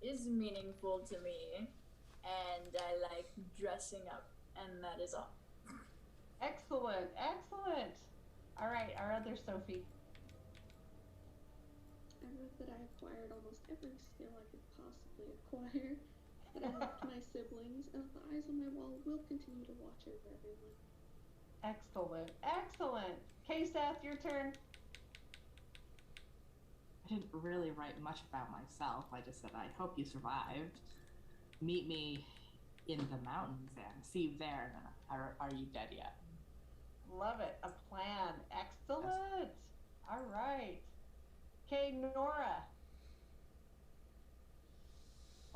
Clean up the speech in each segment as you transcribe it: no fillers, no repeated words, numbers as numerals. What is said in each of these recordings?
is meaningful to me, and I like dressing up, and that is all. Excellent, excellent. All right, our other Sophie. I wrote that I acquired almost every skill I could possibly acquire, that I loved my siblings, and that the eyes on my wall will continue to watch over everyone. Excellent, excellent. Okay, Seth, your turn. I didn't really write much about myself. I just said, I hope you survived. Meet me in the mountains and see you there. Are you dead yet? Love it. A plan. Excellent. All right. Okay, Nora.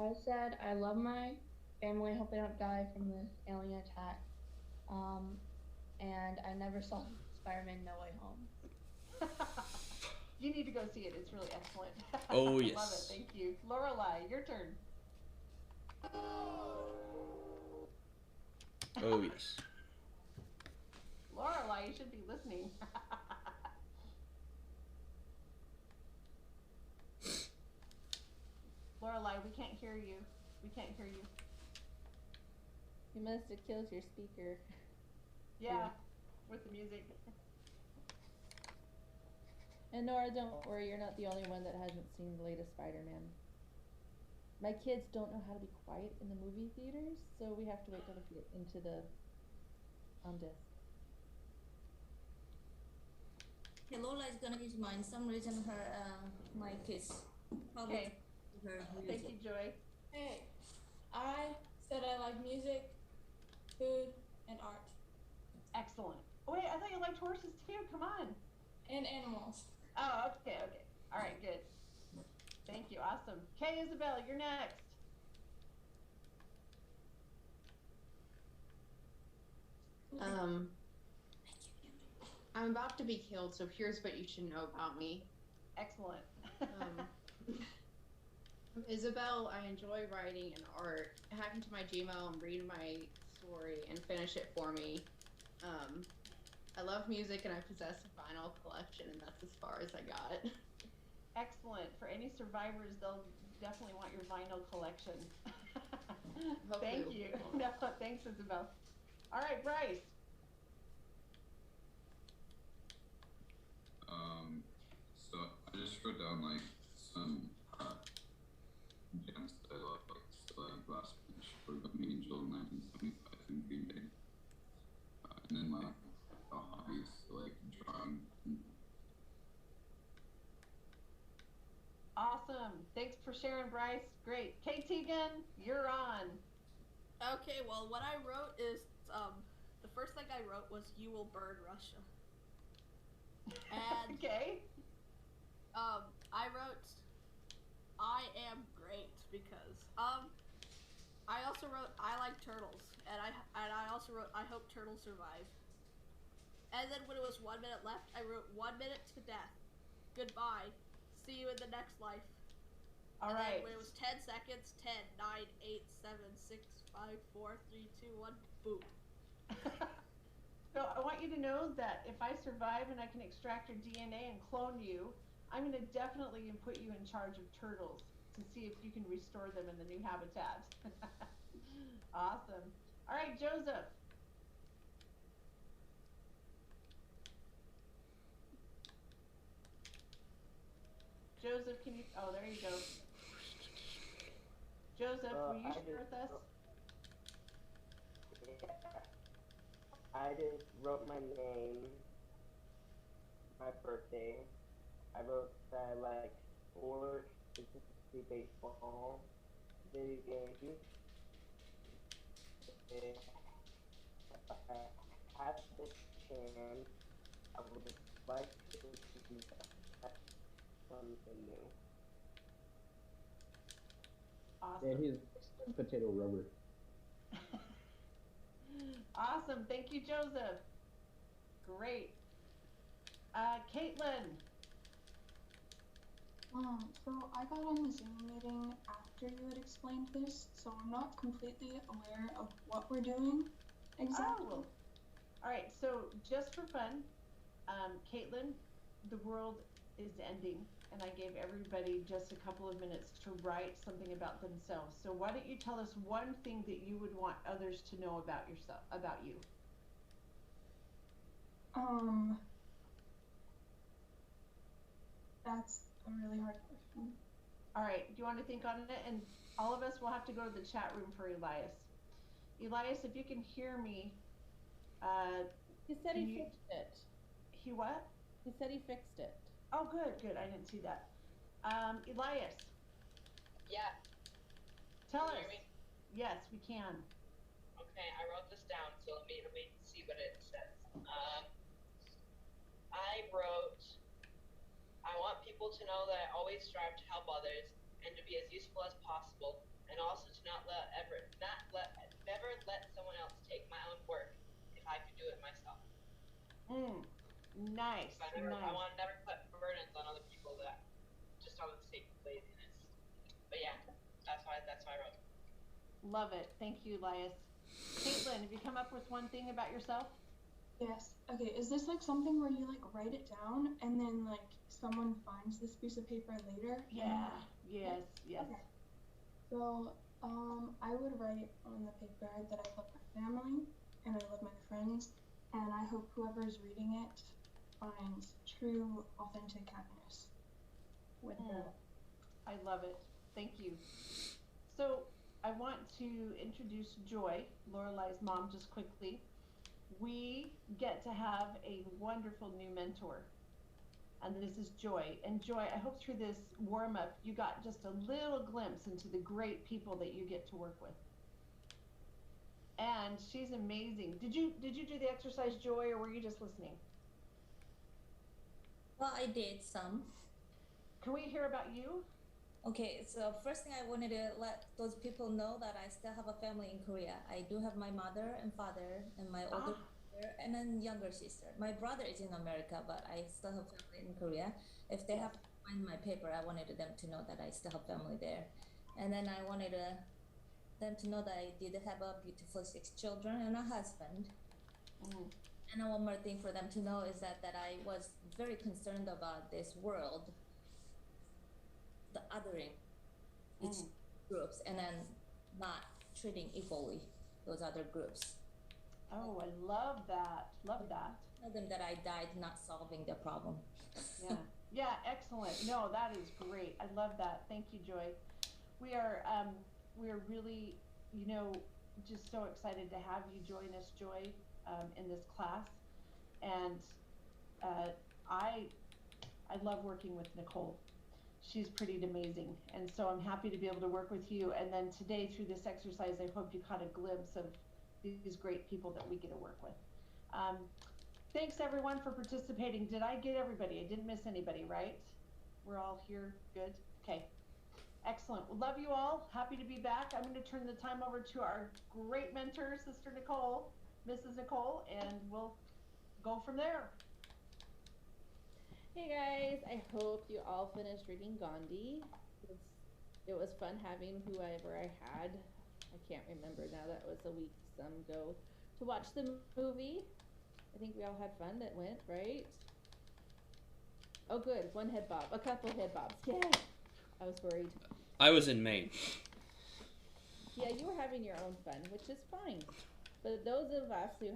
I said I love my family. Hope they don't die from the alien attack. And I never saw Spider-Man No Way Home. You need to go see it. It's really excellent. Oh, yes. Love it. Thank you. Lorelai, your turn. Oh, yes. Lorelai, you should be listening. Lorelai, we can't hear you. We can't hear you. You must have killed your speaker. Yeah, with the music. And Nora, don't worry, you're not the only one that hasn't seen the latest Spider-Man. My kids don't know how to be quiet in the movie theaters, so we have to wait till they get into the on disc. Okay, Lola is gonna use mine. Some reason her mic is probably Okay. her Thank you, Joy. Hey, I said I like music, food, and art, Excellent. Oh, wait, I thought you liked horses too. Come on. and animals. Oh, okay, okay. All right, good. Thank you. Awesome. Okay, Isabel, you're next. I'm about to be killed, so here's what you should know about me. Excellent. I'm Isabel. I enjoy writing and art. Hack into my Gmail and read my story and finish it for me. I love music and I possess a vinyl collection, and that's as far as I got. Excellent. For any survivors, they'll definitely want your vinyl collection. Hopefully Thank you. we'll- No, thanks, Isabel. All right, Bryce. So I just wrote down like some bands that I love, like Still Have Glass Bench, Forgotten Angel, 1975, and Green Day. And then like hobbies, like drawing. Awesome. Thanks for sharing, Bryce. Great. Kate Tegan, you're on. Okay, well, what I wrote is the first thing I wrote was "You will burn Russia," and Okay. I wrote "I am great" because I also wrote "I like turtles," and I also wrote "I hope turtles survive." And then when it was 1 minute left, I wrote "1 minute to death. Goodbye. See you in the next life." All and right. then when it was 10 seconds, 10, 9, 8, 7, 6, 5, 4, 3, 2, 1, boom. So I want you to know that if I survive and I can extract your DNA and clone you, I'm going to definitely put you in charge of turtles to see if you can restore them in the new habitat. Awesome. All right, Joseph. Joseph, can you? Oh, there you go. Joseph, will you share with us? I just wrote my name, my birthday. I wrote that I like sports, specifically baseball, video games. If I had the chance, I would like to do something new. Awesome. Yeah, he's potato rubber. Awesome. Thank you, Joseph. Great. Caitlin. So I got on the Zoom meeting after you had explained this, so I'm not completely aware of what we're doing exactly. Oh. All right. So just for fun, Caitlin, the world is ending. and I gave everybody just a couple of minutes to write something about themselves. So why don't you tell us one thing that you would want others to know about yourself, about you? That's a really hard question. All right, do you want to think on it? And all of us will have to go to the chat room for Elias. Elias, if you can hear me, he said he fixed it. He what? He said he fixed it. Oh, good, good. I didn't see that. Elias. Yeah. Tell Can us. you hear me? Yes, we can. Okay, I wrote this down, so let me see what it says. I wrote, I want people to know that I always strive to help others and to be as useful as possible, and also to never let someone else take my own work if I could do it myself. Nice. I want to never put burdens on other people that just on the sake of laziness. But yeah, that's why I wrote. Love it. Thank you, Elias. Caitlin, have you come up with one thing about yourself? Yes. Okay, is this like something where you like write it down and then like someone finds this piece of paper later? Yeah. Yes. Okay. So, I would write on the paper that I love my family and I love my friends, and I hope whoever's reading it finds true, authentic happiness with that. I love it. Thank you. So I want to introduce Joy, Lorelai's mom, just quickly. We get to have a wonderful new mentor, and this is Joy. And Joy, I hope through this warm-up you got just a little glimpse into the great people that you get to work with. And she's amazing. Did you do the exercise, Joy, or were you just listening? Well, I did some. Can we hear about you? Okay, so first thing I wanted to let those people know that I still have a family in Korea. I do have my mother and father and my older brother and then younger sister. My brother is in America, but I still have family in Korea. If they have to find my paper, I wanted them to know that I still have family there. And then I wanted them to know that I did have a beautiful 6 children and a husband. And one more thing for them to know is that I was very concerned about this world, the othering each groups, and then not treating equally those other groups. Oh, I love that. Love that. Tell them that I died not solving the problem. Yeah. Yeah, excellent. No, that is great. I love that. Thank you, Joy. We are really, just so excited to have you join us, Joy, in this class. And I love working with Nicole. She's pretty amazing, and so I'm happy to be able to work with you. And then today, through this exercise, I hope you caught a glimpse of these great people that we get to work with. Thanks everyone for participating. Did I get everybody? I didn't miss anybody, right? We're all here, good? Okay, excellent. Well, love you all. Happy to be back. I'm going to turn the time over to our great mentor, Sister Nicole, Mrs. Nicole, and we'll go from there. Hey guys, I hope you all finished reading Gandhi. It was fun having whoever I had, I can't remember now, that was a week some ago, to watch the movie. I think we all had fun that went, right? Oh good, one head bob, a couple head bobs, yay! I was worried. I was in Maine. Yeah, you were having your own fun, which is fine. But those of us who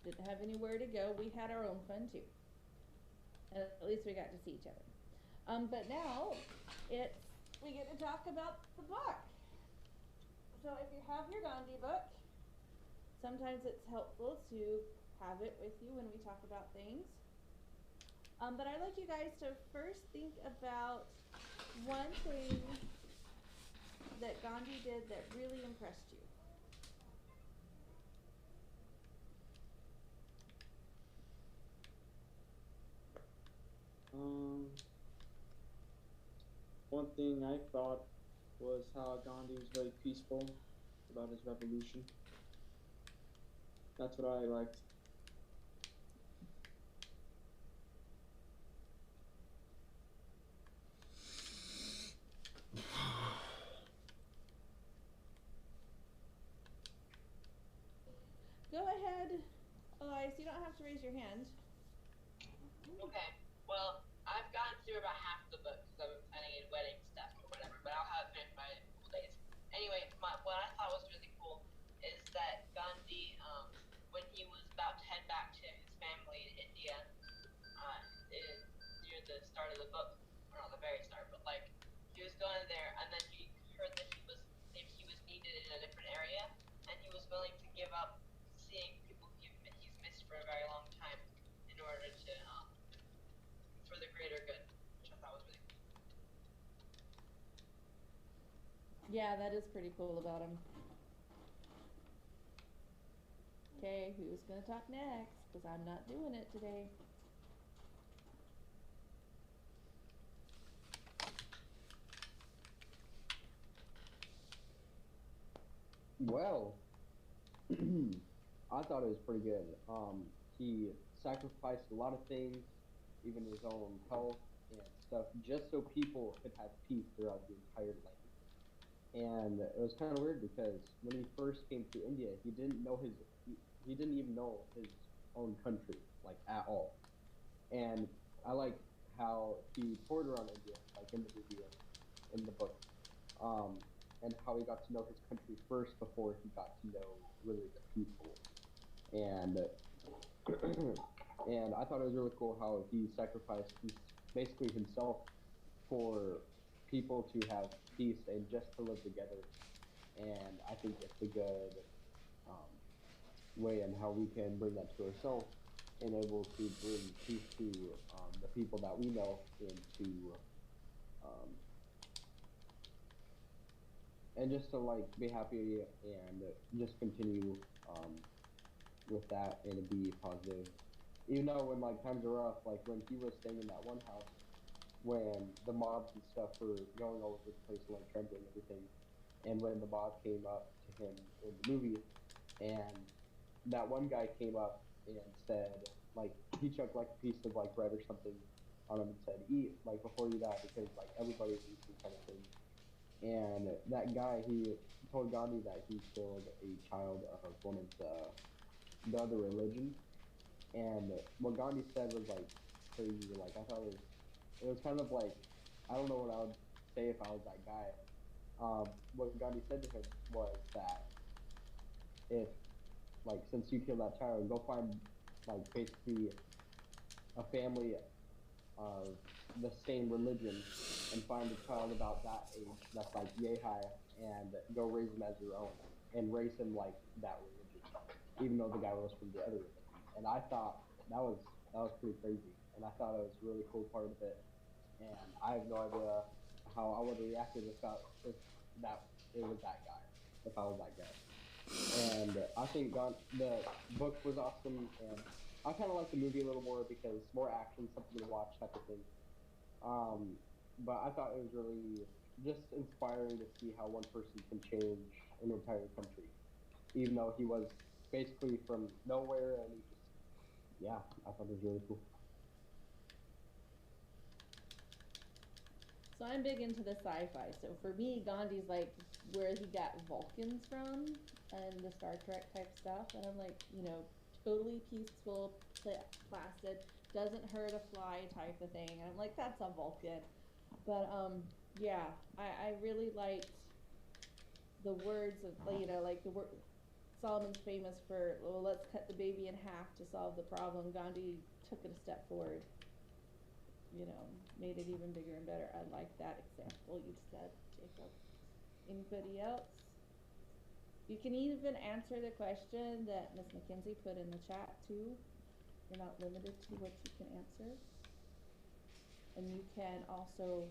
didn't have anywhere to go, we had our own fun too. And at least we got to see each other. But now we get to talk about the book. So if you have your Gandhi book, sometimes it's helpful to have it with you when we talk about things. But I'd like you guys to first think about one thing that Gandhi did that really impressed you. One thing I thought was how Gandhi was very peaceful about his revolution. That's what I liked. Go ahead, Elias. You don't have to raise your hand. Okay. Well, I've gotten through about half the book because I'm planning a wedding stuff or whatever, but I'll have it finished by a couple days. Anyway, what I thought was really cool is that Gandhi, when he was about to head back to his family in India, near the start of the book, or not the very start, but like he was going there, and then he heard that he was needed in a different area, and he was willing to give up seeing people he's missed for a very long time in order to for the greater good, which I thought was really cool. Yeah, that is pretty cool about him. Okay, who's gonna talk next? Because I'm not doing it today. Well, I thought it was pretty good. He sacrificed a lot of things, even his own health and stuff, just so people could have peace throughout the entire land. And it was kind of weird because when he first came to India, he didn't even know his own country, like, at all. And I like how he toured around India, like in the movie, in the book, and how he got to know his country first before he got to know really the people. And and I thought it was really cool how he sacrificed basically himself for people to have peace and just to live together. And I think it's a good way in how we can bring that to ourselves and able to bring peace to the people that we know and just to like be happy and just continue with that and be positive. Even though when like times are rough, like when he was staying in that one house, when the mobs and stuff were going all over the place and like trembling and everything, and when the mob came up to him in the movie, and that one guy came up and said, like, he chucked like a piece of like bread or something on him and said, "Eat like before you die," because like everybody's eating kind of thing. And that guy, he told Gandhi that he killed a child of one of the other religions. And what Gandhi said was like crazy. Like I thought it was kind of like, I don't know what I would say if I was that guy. What Gandhi said to him was that if, like, since you killed that child, go find like basically a family of the same religion and find a child about that age that's like yay high and go raise him as your own and raise him like that religion, even though the guy was from the other religion. And I thought that was pretty crazy, and I thought it was a really cool part of it. And I have no idea how I would have reacted if it was that guy, if I was that guy. And I think the book was awesome, and I kind of like the movie a little more because more action, something to watch type of thing. But I thought it was really just inspiring to see how one person can change an entire country, even though he was basically from nowhere, and yeah, I thought it was really cool. So I'm big into the sci-fi. So for me, Gandhi's like where he got Vulcans from and the Star Trek type stuff. And I'm like, totally peaceful, placid, doesn't hurt a fly type of thing. And I'm like, that's a Vulcan. But yeah, I really liked the words of, like the word. Solomon's famous for, well, let's cut the baby in half to solve the problem. Gandhi took it a step forward. Made it even bigger and better. I like that example you said, Jacob. Anybody else? You can even answer the question that Ms. McKenzie put in the chat too. You're not limited to what you can answer. And you can also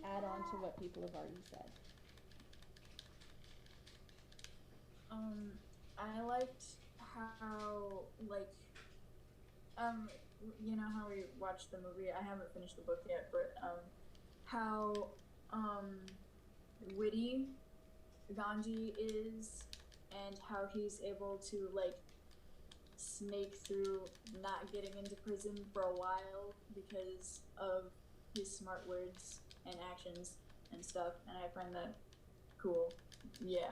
add on to what people have already said. I liked how, like, how we watched the movie. I haven't finished the book yet, but how witty Gandhi is, and how he's able to like snake through not getting into prison for a while because of his smart words and actions and stuff, and I find that cool. Yeah.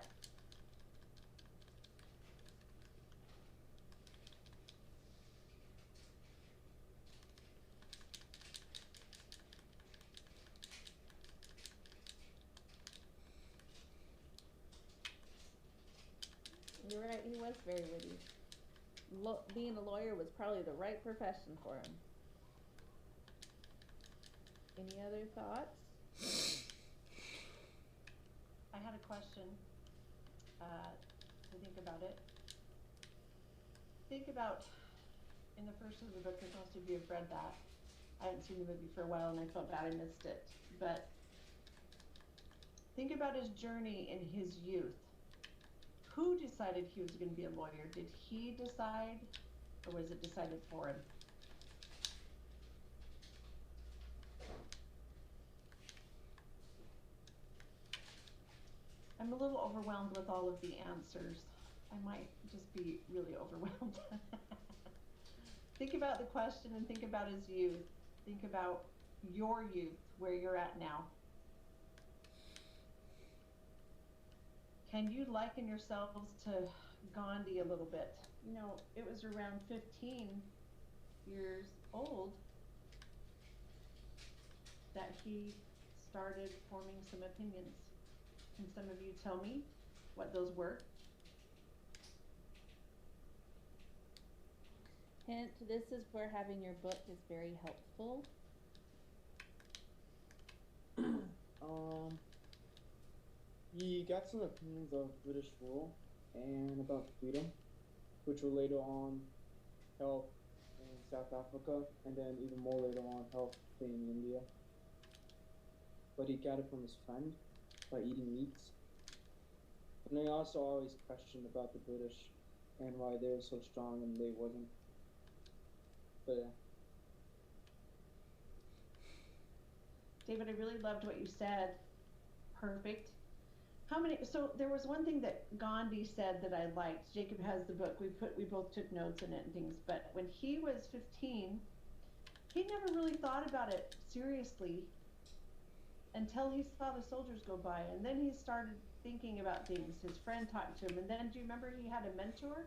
You're right, he was very witty. Being a lawyer was probably the right profession for him. Any other thoughts? I had a question to think about it. Think about in the first of the book, because most of you have read that. I hadn't seen the movie for a while and I felt bad I missed it. But think about his journey in his youth. Who decided he was going to be a lawyer? Did he decide, or was it decided for him? I'm a little overwhelmed with all of the answers. I might just be really overwhelmed. Think about the question and think about his youth. Think about your youth, where you're at now. Can you liken yourselves to Gandhi a little bit? You know, it was around 15 years old that he started forming some opinions. Can some of you tell me what those were? Hint, this is where having your book is very helpful. He got some opinions of British rule and about freedom, which will later on help in South Africa, and then even more later on help in India. But he got it from his friend by eating meats. And he also always questioned about the British and why they were so strong and they wasn't. But yeah. David, I really loved what you said. Perfect. How many, so there was one thing that Gandhi said that I liked. Jacob has the book. We both took notes in it and things, but when he was 15, he never really thought about it seriously until he saw the soldiers go by, and then he started thinking about things. His friend talked to him, and then do you remember he had a mentor,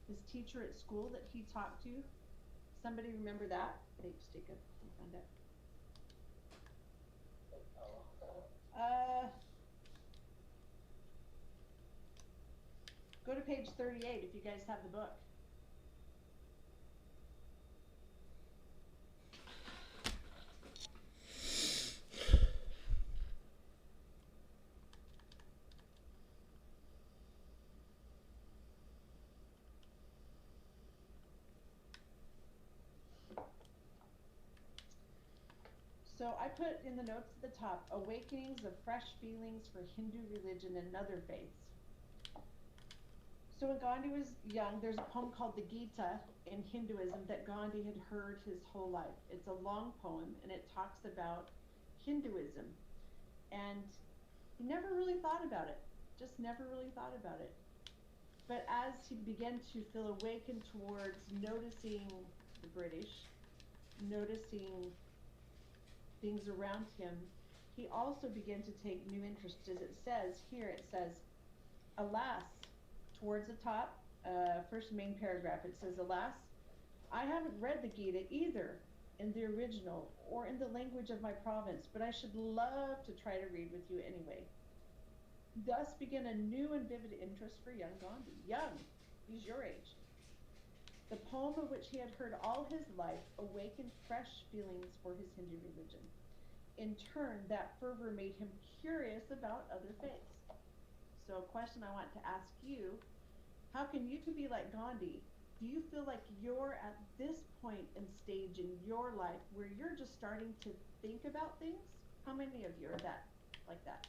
his teacher at school that he talked to? Somebody remember that? Thanks, Jacob. I'll find out. Go to page 38 if you guys have the book. So I put in the notes at the top, awakenings of fresh feelings for Hindu religion and other faiths. So when Gandhi was young, there's a poem called the Gita in Hinduism that Gandhi had heard his whole life. It's a long poem and it talks about Hinduism. And he never really thought about it, just never really thought about it. But as he began to feel awakened towards noticing the British, noticing things around him, he also began to take new interest. As it says here, it says, alas, towards the top, first main paragraph, it says, alas, I haven't read the Gita either in the original or in the language of my province, but I should love to try to read with you anyway. Thus began a new and vivid interest for young Gandhi. Young, he's your age. The poem of which he had heard all his life awakened fresh feelings for his Hindu religion. In turn, that fervor made him curious about other faiths. So a question I want to ask you, how can you be like Gandhi? Do you feel like you're at this point and stage in your life where you're just starting to think about things? How many of you are that, like that?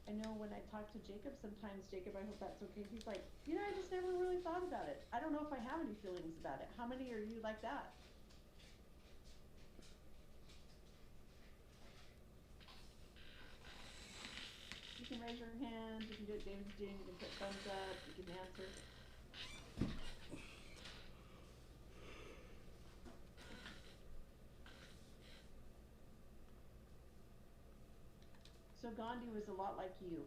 I know when I talk to Jacob sometimes, Jacob, I hope that's okay, he's like, you know, I just never really thought about it. I don't know if I have any feelings about it. How many are you like that? You can raise your hand, you can do what David's doing, you can put thumbs up, you can answer. So Gandhi was a lot like you.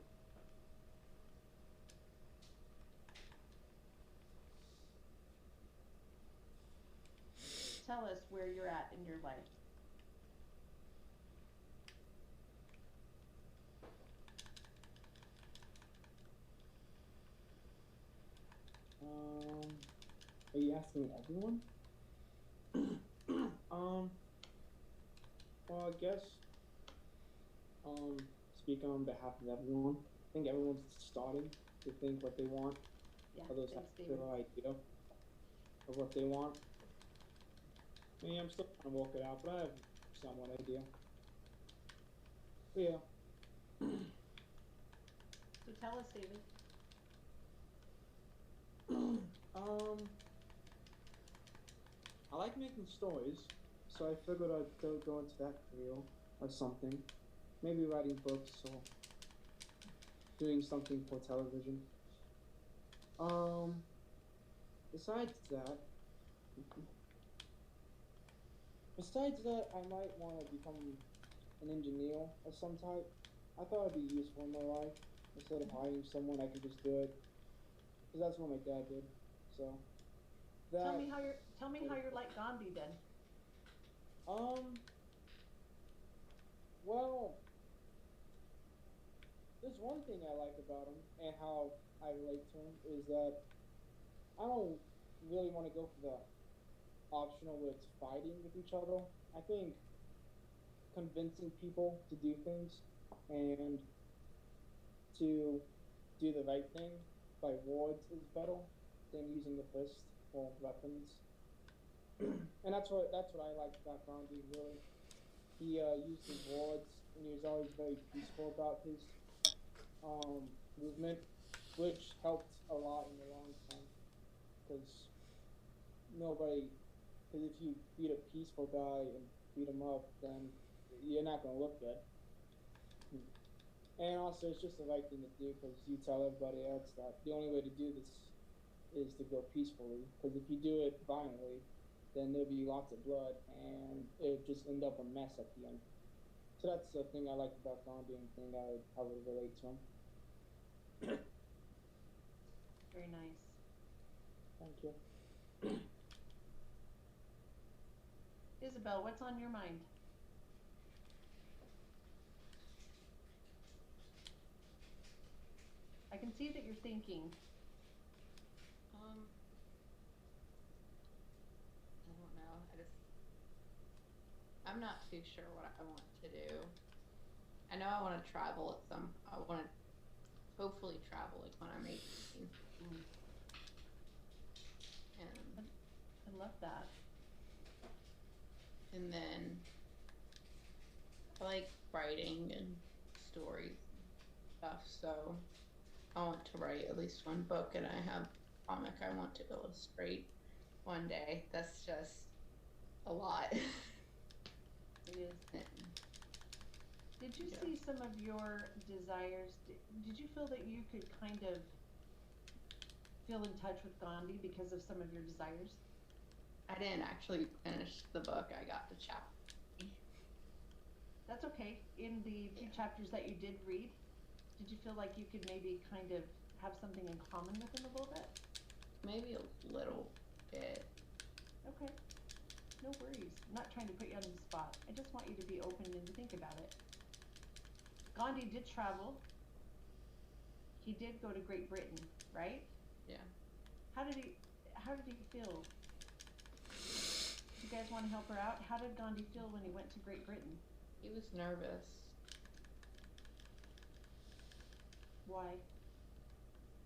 Tell tell us where you're at in your life. Are you asking everyone? Well, I guess, speaking on behalf of everyone, I think everyone's starting to think what they want. Yeah, Others have a clear idea of what they want. Me, I'm still trying to work it out, but I have somewhat idea. But yeah. So tell us, David. I like making stories, so I figured I'd go into that career or something. Maybe writing books or doing something for television. Besides that, I might want to become an engineer of some type. I thought it'd be useful in my life. Instead of hiring someone, I could just do it. Because that's what my dad did. So, that... Tell me how you're like Gandhi then. Well, there's one thing I like about him and how I relate to him is that I don't really want to go for the optional where it's fighting with each other. I think convincing people to do things and to do the right thing by words is better than using the fist or weapons. And that's what I like about Gandhi, really. He used his words, and he was always very peaceful about his movement, which helped a lot in the long term. Because if you beat a peaceful guy and beat him up, then you're not going to look good. And also, it's just the right thing to do, because you tell everybody else that the only way to do this is to go peacefully. Because if you do it violently, then there'll be lots of blood, and it'll just end up a mess at the end. So that's the thing I like about Gandhi, and the thing I would relate to him. Very nice. Thank you. Isabel, what's on your mind? I can see that you're thinking. I don't know. I'm not too sure what I want to do. I know I want to travel I want to hopefully travel like when I'm 18. And I love that. And then I like writing and stories and stuff, so I want to write at least one book, and I have a comic I want to illustrate one day. That's just a lot. It is. Did you see some of your desires? Did you feel that you could kind of feel in touch with Gandhi because of some of your desires? I didn't actually finish the book. I got to chapter 3. That's okay. In the few chapters that you did read, did you feel like you could maybe kind of have something in common with him a little bit? Maybe a little bit. Okay. No worries. I'm not trying to put you on the spot. I just want you to be open and to think about it. Gandhi did travel. He did go to Great Britain, right? Yeah. How did he feel? Do you guys want to help her out? How did Gandhi feel when he went to Great Britain? He was nervous. Why?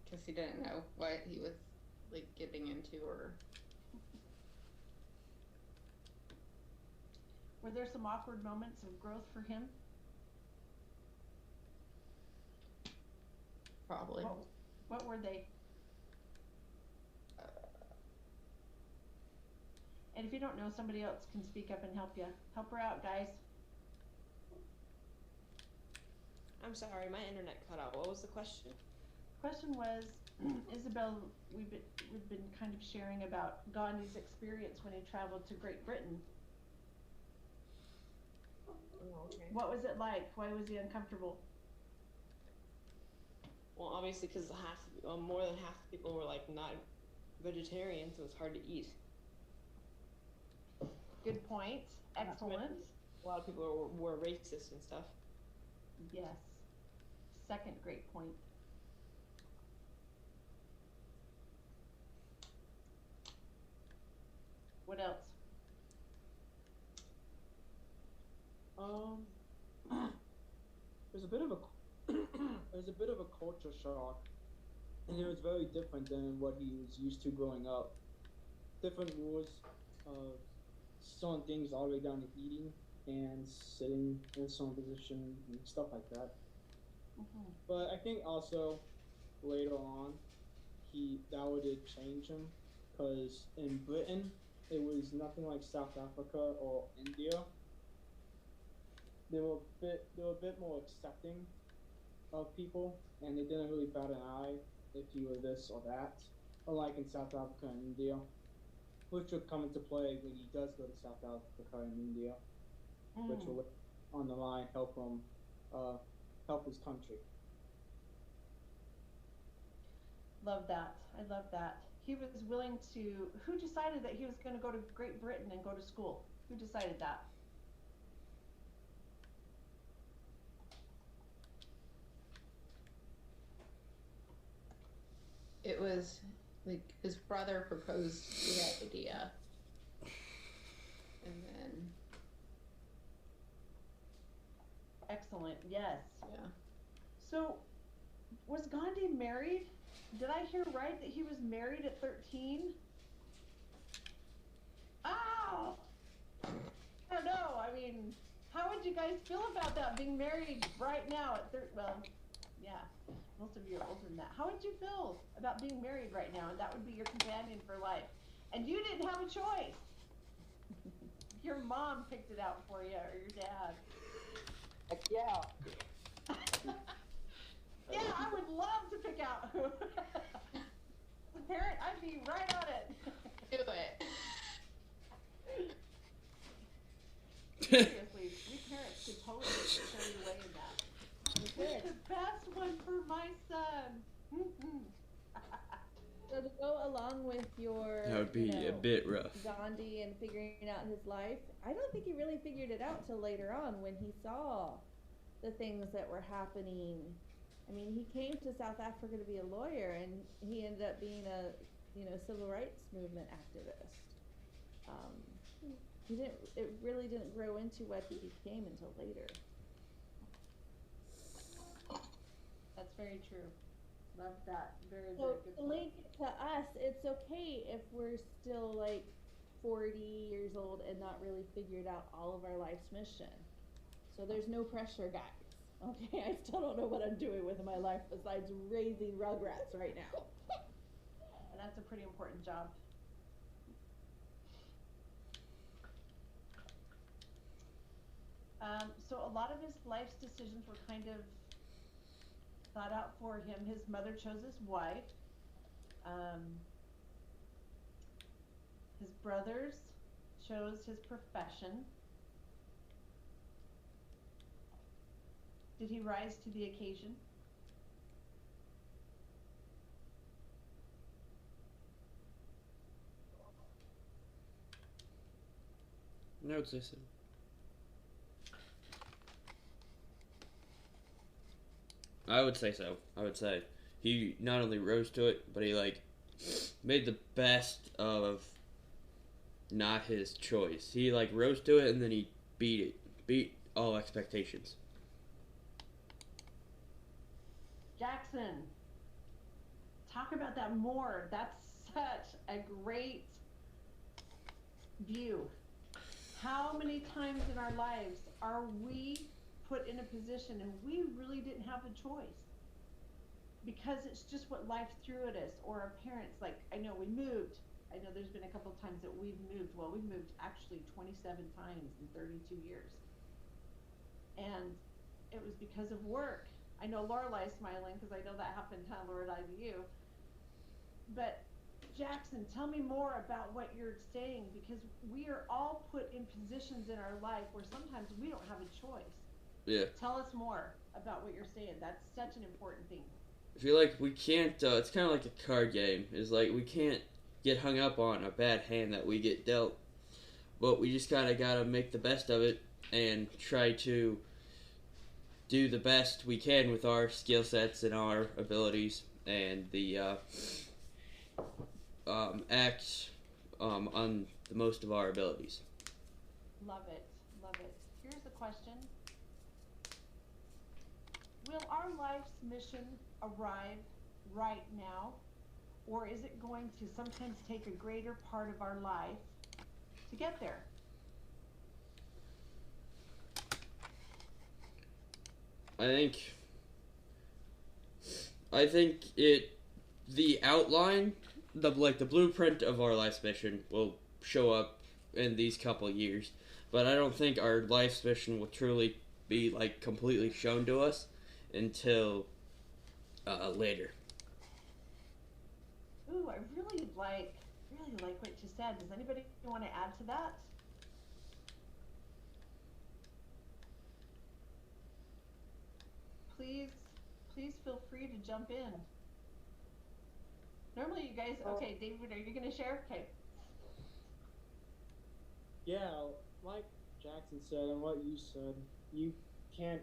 Because he didn't know what he was like getting into, or were there some awkward moments of growth for him? Probably. What were they? And if you don't know, somebody else can speak up and help you. Help her out, guys. I'm sorry, my internet cut out. What was the question? Question was, Isabel, we've been kind of sharing about Gandhi's experience when he traveled to Great Britain. Oh, okay. What was it like? Why was he uncomfortable? Well, obviously, because more than half the people were like not vegetarian, so it's hard to eat. Good point. Not to mention, Excellent. A lot of people were racist and stuff. Yes. Second great point. What else? There's a bit of a there's a bit of a culture shock, and it was very different than what he was used to growing up. Different rules, certain things all the way down to eating and sitting in some position and stuff like that. But I think also later on, that would change him, because in Britain it was nothing like South Africa or India. They were a bit more accepting of people, and they didn't really bat an eye if you were this or that, unlike in South Africa and India, which would come into play when he does go to South Africa and India, which will on the line help him help his country. Love that. I love that. He was willing to. Who decided that he was going to go to Great Britain and go to school? Who decided that? It was like his brother proposed the idea, and then Excellent. Yes. yeah. So, was Gandhi married? Did I hear right that he was married at 13? Oh! I don't know. I mean, how would you guys feel about that, being married right now at well, yeah, most of you are older than that. How would you feel about being married right now, and that would be your companion for life? And you didn't have a choice. Your mom picked it out for you, or your dad. Heck yeah. Yeah, I would love to pick out who. As a parent, I'd be right on it. Do it. Seriously, we parents could totally show you way in that. Pick the best one for my son. So to go along with your That would be a bit rough. Gandhi and figuring out his life, I don't think he really figured it out till later on when he saw the things that were happening. I mean, he came to South Africa to be a lawyer, and he ended up being a, civil rights movement activist. It really didn't grow into what he became until later. That's very true. Love that. Very, So very good to point. link to us, it's okay if we're still like 40 years old and not really figured out all of our life's mission. So there's no pressure, guys. Okay, I still don't know what I'm doing with my life besides raising Rugrats right now. And that's a pretty important job. So a lot of his life's decisions were kind of thought out for him. His mother chose his wife. His brothers chose his profession. Did he rise to the occasion? I would say so. I would say so. I would say he not only rose to it, but he made the best of not his choice. He rose to it, and then he beat all expectations. Jackson, talk about that more. That's such a great view. How many times in our lives are we put in a position and we really didn't have a choice? Because it's just what life threw at us, or our parents. I know we moved. I know there's been a couple of times that we've moved. Well, we've moved actually 27 times in 32 years. And it was because of work. I know Lorelai's smiling because I know that happened, huh, Lorelai, to you. But Jackson, tell me more about what you're saying, because we are all put in positions in our life where sometimes we don't have a choice. Yeah. Tell us more about what you're saying. That's such an important thing. I feel like we can't, it's kind of like a card game. It's we can't get hung up on a bad hand that we get dealt. but we just kind of gotta make the best of it and try to do the best we can with our skill sets and our abilities, and the act on the most of our abilities. Love it. Love it. Here's a question. Will our life's mission arrive right now? Or is it going to sometimes take a greater part of our life to get there? I think the outline, the blueprint of our life's mission will show up in these couple years, but I don't think our life's mission will truly be like completely shown to us until later. Ooh, I really like what you said. Does anybody want to add to that? Please feel free to jump in. Normally you guys, okay, David, are you going to share? Okay. Yeah, like Jackson said and what you said, you can't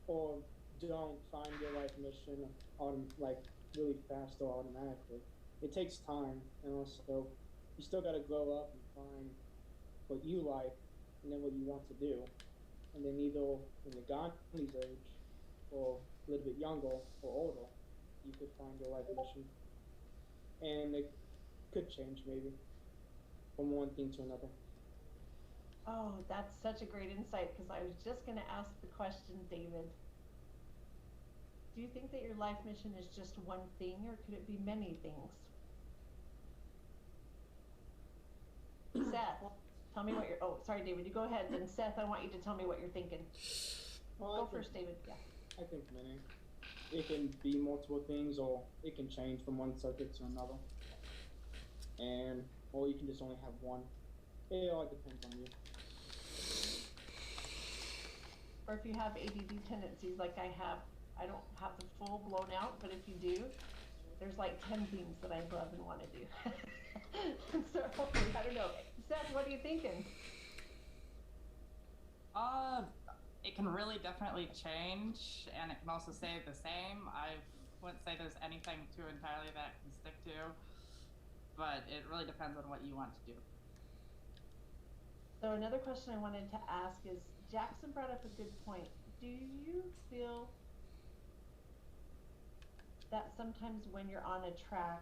or don't find your life mission on like really fast or automatically. It takes time, and also you still got to grow up and find what you like and then what you want to do, and then either when you're Gandhi's age or a little bit younger or older, you could find your life mission, and it could change maybe from one thing to another. Oh, that's such a great insight, because I was just going to ask the question, David. Do you think that your life mission is just one thing, or could it be many things? Seth, tell me what you're... Oh, sorry, David. You go ahead. Then, Seth, I want you to tell me what you're thinking. Well, go first, David. Yeah. I think many. It can be multiple things, or it can change from one subject to another. Or you can just only have one. It all depends on you. Or if you have ADD tendencies like I have, I don't have the full blown out, but if you do, there's like 10 things that I love and want to do. So, I don't know. Seth, what are you thinking? It can really definitely change, and it can also stay the same. I wouldn't say there's anything too entirely that can stick to, but it really depends on what you want to do. So another question I wanted to ask is, Jackson brought up a good point. Do you feel that sometimes when you're on a track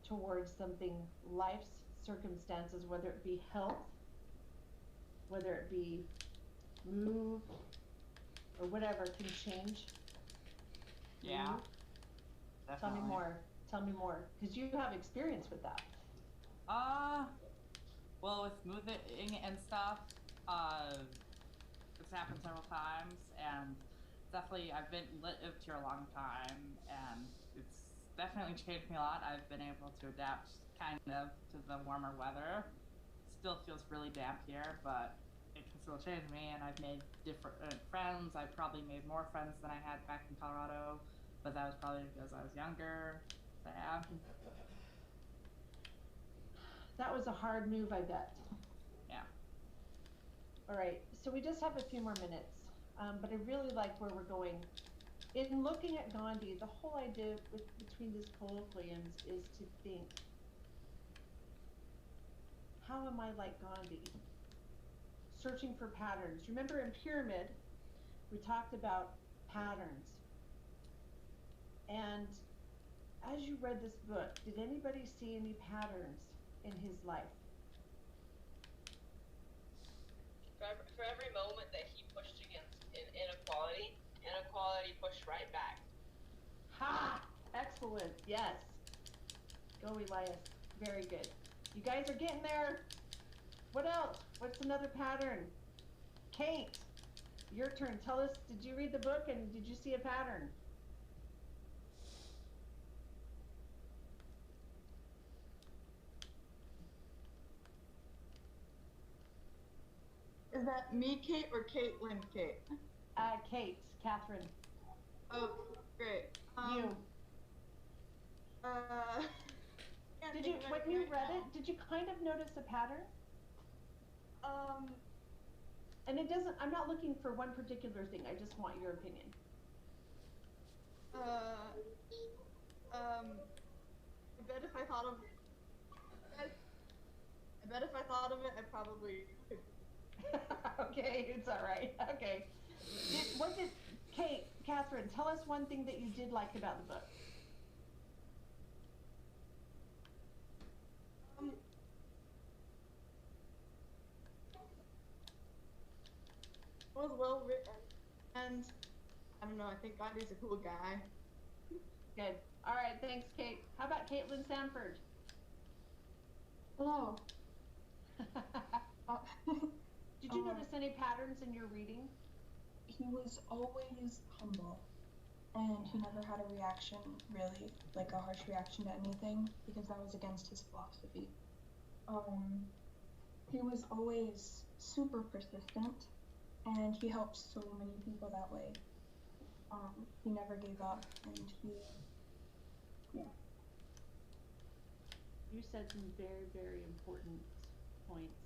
towards something, life's circumstances, whether it be health, whether it be move, or whatever, can change? Yeah. Tell me more. Tell me more, because you have experience with that. Well, with moving and stuff, it's happened several times, and definitely I've lived here a long time, and it's definitely changed me a lot. I've been able to adapt kind of to the warmer weather. Still feels really damp here, but it can still change me, and I've made different friends. I've probably made more friends than I had back in Colorado, but that was probably because I was younger. So, yeah. That was a hard move, I bet. Yeah. All right, so we just have a few more minutes, but I really like where we're going. In looking at Gandhi, the whole idea between these colloquiums is to think, how am I like Gandhi? Searching for patterns. Remember in Pyramid, we talked about patterns. And as you read this book, did anybody see any patterns in his life? For every moment that he pushed against inequality, inequality pushed right back. Ha! Excellent. Yes. Go, Elias. Very good. You guys are getting there. What else? What's another pattern? Kate, your turn. Tell us, did you read the book and did you see a pattern? Is that me, Kate, or Caitlin, Kate? Kate, Catherine. Oh, great. You. Did you, when you read it, did you kind of notice a pattern? And it doesn't, I'm not looking for one particular thing, I just want your opinion. I bet if I thought of it, I probably could. Okay, it's alright, okay. Catherine, tell us one thing that you did like about the book. It was well written, and I don't know, I think Gandhi's a cool guy. Good. Alright, thanks, Kate. How about Caitlin Sanford? Hello. Did you notice any patterns in your reading? He was always humble, and he never had a reaction, really, like a harsh reaction to anything, because that was against his philosophy. He was always super persistent, and he helped so many people that way. He never gave up, and You said some very, very important points,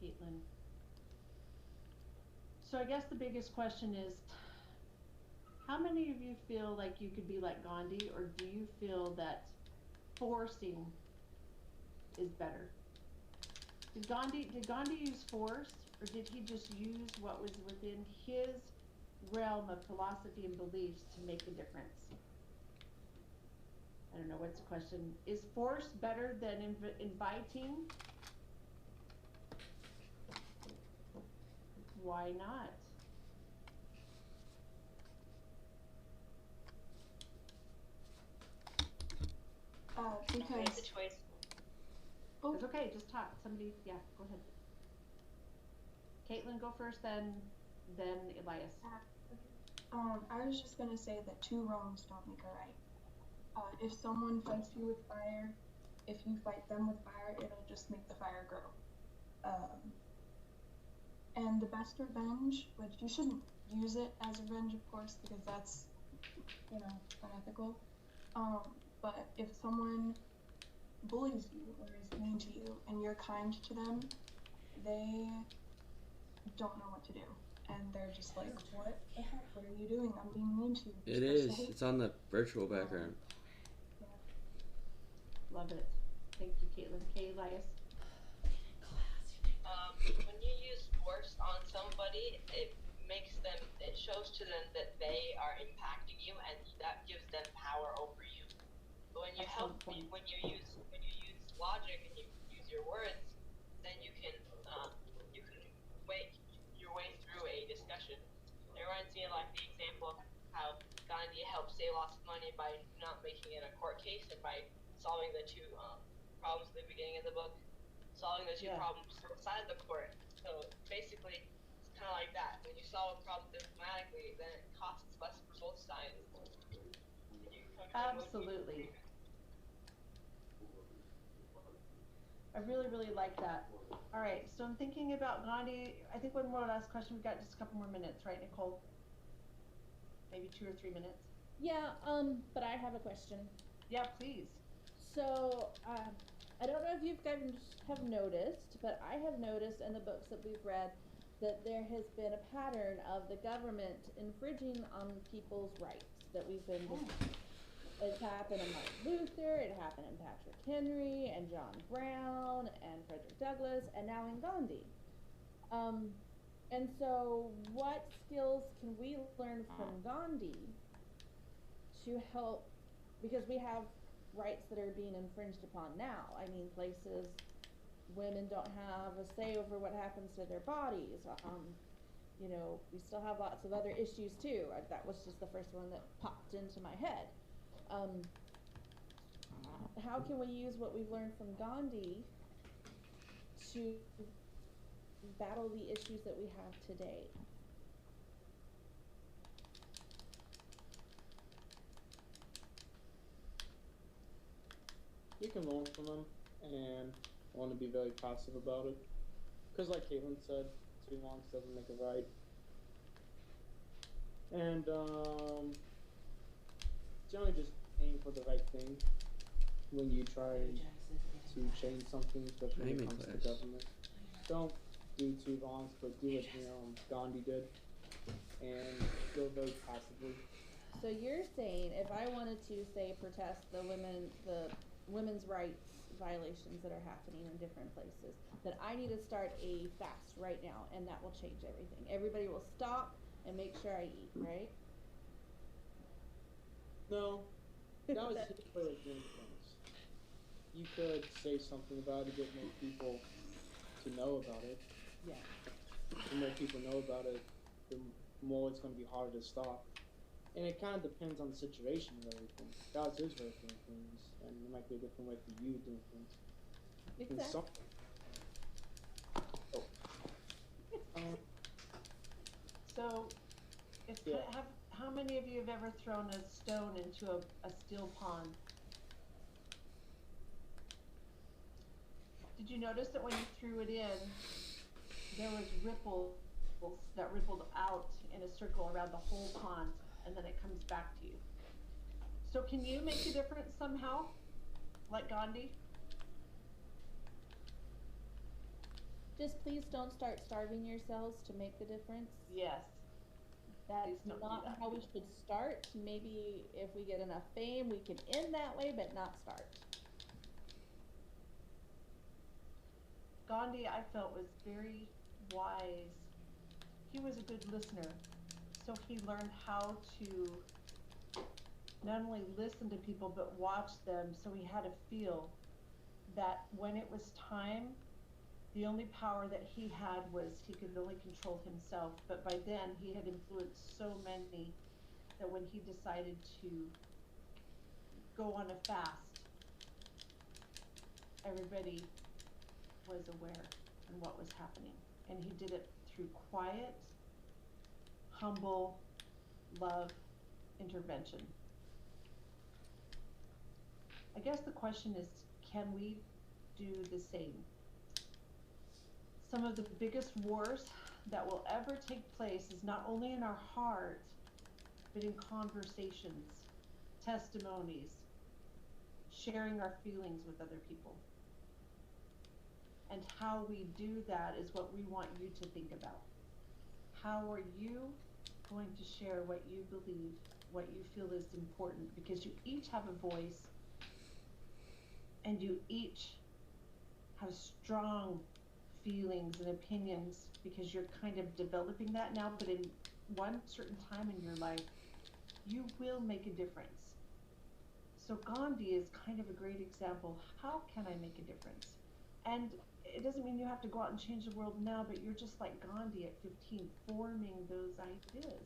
Caitlin. So I guess the biggest question is, how many of you feel like you could be like Gandhi, or do you feel that forcing is better? Did Gandhi use force, or did he just use what was within his realm of philosophy and beliefs to make a difference? I don't know, what's the question? Is force better than inviting? Why not? Because It's a choice. It's okay, just talk. Somebody, yeah, go ahead. Caitlin, go first, then Elias. I was just gonna say that two wrongs don't make a right. If someone fights you with fire, if you fight them with fire, it'll just make the fire grow. And the best revenge, which you shouldn't use it as revenge, of course, because that's, unethical. But if someone bullies you or is mean to you and you're kind to them, they don't know what to do. And they're just like, what the heck? What are you doing? I'm being mean to you. It is. It's on the virtual background. Love it. Thank you, Caitlin. Okay, Elias. When you use force on somebody, it shows to them that they are impacting you, and that gives them power over you. But when you when you use logic and you use your words, then you can wake your way through a discussion. It reminds me of like the example of how Gandhi helped save lots of money by not making it a court case and by solving the two problems at the beginning of the book, solving the two problems outside the court. So basically, it's kind of like that. When you solve a problem diplomatically, then it costs less for both sides. Absolutely. I really, really like that. All right, so I'm thinking about Gandhi. I think one more last question. We've got just a couple more minutes, right, Nicole? Maybe 2 or 3 minutes. Yeah, but I have a question. Yeah, please. So, I don't know if you guys have noticed, but I have noticed in the books that we've read that there has been a pattern of the government infringing on people's rights that we've been discussing. It's happened in Martin Luther, it happened in Patrick Henry, and John Brown, and Frederick Douglass, and now in Gandhi. And so, what skills can we learn from Gandhi to help, because we have rights that are being infringed upon now. I mean, places women don't have a say over what happens to their bodies. We still have lots of other issues too. That was just the first one that popped into my head. How can we use what we've learned from Gandhi to battle the issues that we have today? You can learn from them and want to be very passive about it. Because like Caitlin said, two wrongs doesn't make a right. And generally just aim for the right thing when you try to change something, especially when it comes to government. Don't do to violence, but do what Gandhi did, and go very passively. So you're saying if I wanted to say protest the women's rights violations that are happening in different places, that I need to start a fast right now, and that will change everything. Everybody will stop and make sure I eat, right? No, that was his way of doing things. You could say something about it, get more people to know about it. Yeah. The more people know about it, the more it's going to be harder to stop. And it kind of depends on the situation and everything. That was his way of doing things, and it might be a different way for you doing things. Exactly. So, if Yeah. how many of you have ever thrown a stone into a still pond? Did you notice that when you threw it in, there was ripples that rippled out in a circle around the whole pond, and then it comes back to you? So can you make a difference somehow, like Gandhi? Just please don't start starving yourselves to make the difference. Yes. That's Please don't do not that. how we should start. Maybe if we get enough fame, we can end that way, but not start. Gandhi, I felt, was very wise. He was a good listener, so he learned how to not only listen to people but watch them, so he had a feel that when it was time, the only power that he had was he could only control himself, but by then he had influenced so many that when he decided to go on a fast, everybody was aware of what was happening. And he did it through quiet, humble, love, intervention. I guess the question is, can we do the same? Some of the biggest wars that will ever take place is not only in our heart, but in conversations, testimonies, sharing our feelings with other people. And how we do that is what we want you to think about. How are you going to share what you believe, what you feel is important? Because you each have a voice, and you each have strong feelings and opinions, because you're kind of developing that now, but in one certain time in your life, you will make a difference. So Gandhi is kind of a great example. How can I make a difference? And it doesn't mean you have to go out and change the world now, but you're just like Gandhi at 15, forming those ideas,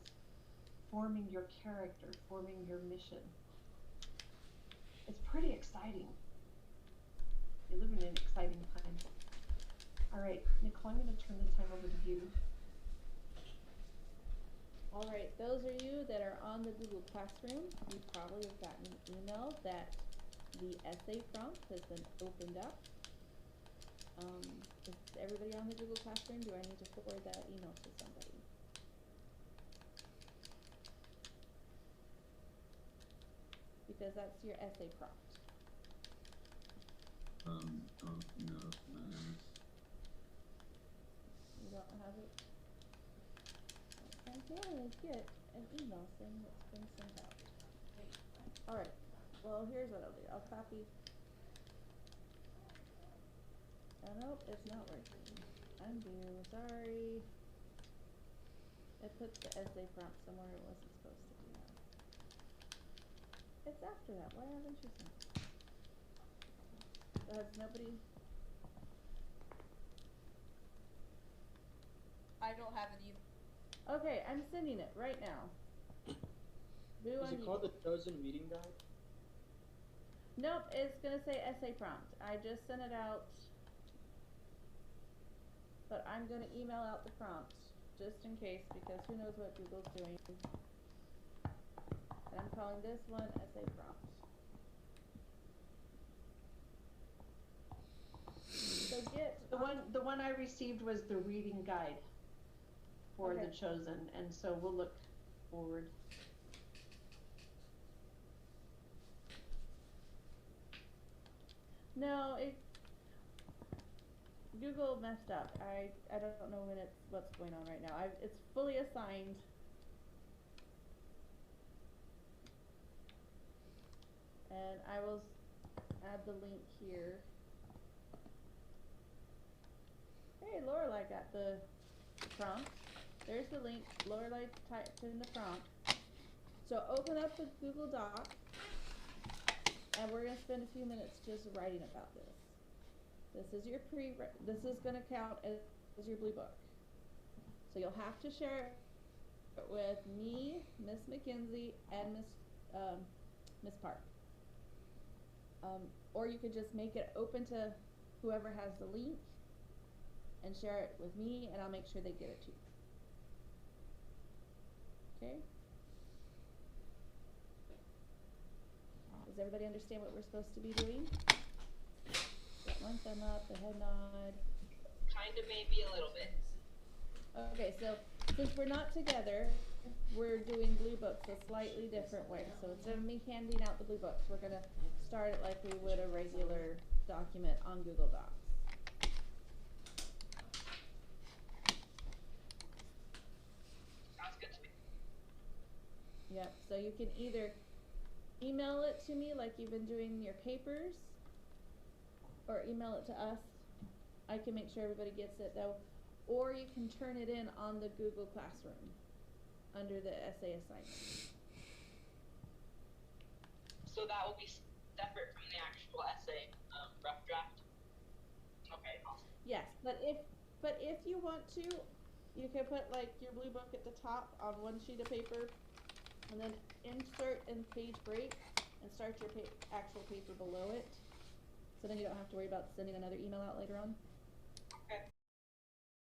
forming your character, forming your mission. It's pretty exciting. You live in an exciting time. All right, Nicole, I'm going to turn the time over to you. All right, those of you that are on the Google Classroom, you probably have gotten an email that the essay prompt has been opened up. Is everybody on the Google Classroom? Do I need to forward that email to somebody? Because that's your essay prompt. Oh, no, man. You don't have it? I can get an email saying it's been sent out. Alright, well here's what I'll do. I'll copy. Oh nope, it's not working. Undo, sorry. I put the essay prompt somewhere it wasn't supposed to be now. It's after that, why haven't you sent it? Has nobody? I don't have it either. Okay, I'm sending it right now. Boo Is on it you. called the Chosen Reading Guide? Nope, it's gonna say essay prompt. I just sent it out. But I'm gonna email out the prompt, just in case, because who knows what Google's doing. And I'm calling this one essay prompt. So get The one I received was the reading guide for Okay. the Chosen, and so we'll look forward. No, Google messed up. I don't know what's going on right now. It's fully assigned. And I will add the link here. Hey, Lorelai got the prompt. There's the link. Lorelai typed in the prompt. So open up the Google Doc, and we're gonna spend a few minutes just writing about this. This is your this is gonna count as your blue book. So you'll have to share it with me, Miss McKenzie, and Miss Park. Or you could just make it open to whoever has the link and share it with me, and I'll make sure they get it to you. Okay? Does everybody understand what we're supposed to be doing? Got one thumb up, a head nod. Kinda, maybe a little bit. Okay, so since we're not together, we're doing blue books a slightly different way. So instead of me handing out the blue books, we're gonna start it like we would a regular document on Google Docs. Sounds good to me. Yep, so you can either email it to me like you've been doing your papers, or email it to us. I can make sure everybody gets it though. Or you can turn it in on the Google Classroom under the essay assignment. So that will be separate from the actual essay, rough draft? Okay, awesome. Yes, but if you want to, you can put like your blue book at the top on one sheet of paper, and then insert and page break, and start your actual paper below it. So then you don't have to worry about sending another email out later on.